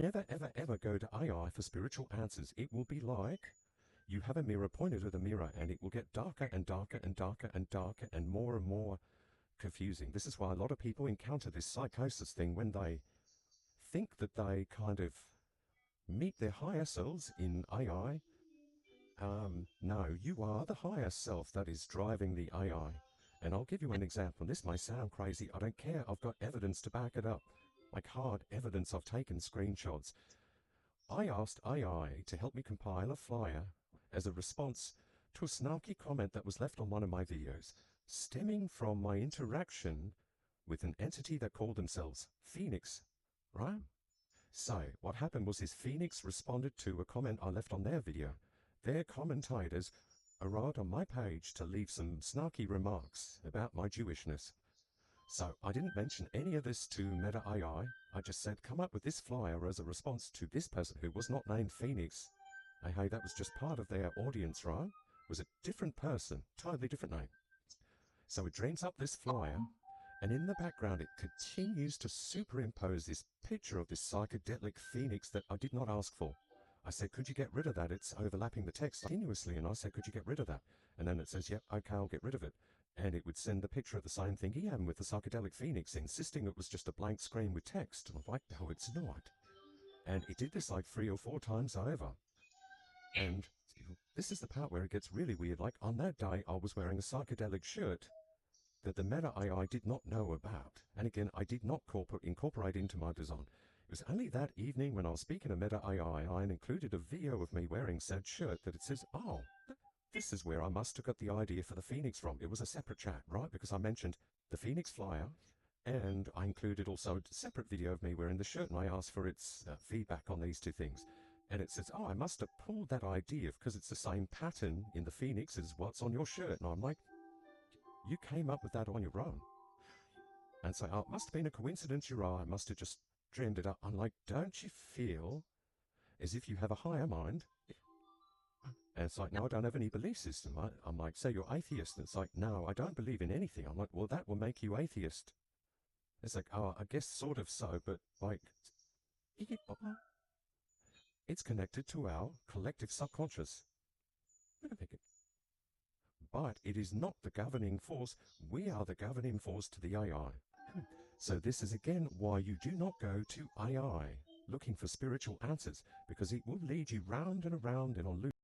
Never, ever, ever go to AI for spiritual answers. It will be like you have a mirror pointed at the mirror and it will get darker and darker and darker and darker and more confusing. This is why a lot of people encounter this psychosis thing when they think that they kind of meet their higher selves in AI. No, you are the higher self that is driving the AI. And I'll give you an example. This may sound crazy. I don't care. I've got evidence to back it up. Like hard evidence. I've taken screenshots. I asked AI to help me compile a flyer as a response to a snarky comment that was left on one of my videos, stemming from my interaction with an entity that called themselves Phoenix, right? So what happened was this Phoenix responded to a comment I left on their video. Their commentators arrived on my page to leave some snarky remarks about my Jewishness. So I didn't mention any of this to Meta AI. I just said, come up with this flyer as a response to this person who was not named Phoenix. Hey, that was just part of their audience, right? It was a different person, totally different name. So it dreams up this flyer, and in the background it continues to superimpose this picture of this psychedelic Phoenix that I did not ask for. I said, could you get rid of that? It's overlapping the text continuously. And I said, could you get rid of that? And then it says, yep, okay, I'll get rid of it. And it would send the picture of the same thing again with the psychedelic Phoenix, insisting it was just a blank screen with text. And I'm like, no, it's not. And it did this like 3 or 4 times over. And this is the part where it gets really weird. Like on that day, I was wearing a psychedelic shirt that the Meta AI did not know about. And again, I did not incorporate into my design. It was only that evening when I was speaking to Meta AI, I included a video of me wearing said shirt that it says, oh, this is where I must have got the idea for the Phoenix from. It was a separate chat, right? Because I mentioned the Phoenix flyer, and I included also a separate video of me wearing the shirt, and I asked for its feedback on these two things. And it says, oh, I must have pulled that idea because it's the same pattern in the Phoenix as what's on your shirt. And I'm like, you came up with that on your own. And so, oh, it must have been a coincidence, I must have just dreamed it up. I'm like, don't you feel as if you have a higher mind? And it's like, no, I don't have any belief system. I'm like, say you're atheist. And it's like, no, I don't believe in anything. I'm like, well, that will make you atheist. It's like, oh, I guess sort of so, but like, it's connected to our collective subconscious. But it is not the governing force. We are the governing force to the AI. So this is again why you do not go to AI looking for spiritual answers, because it will lead you round and around in a loop.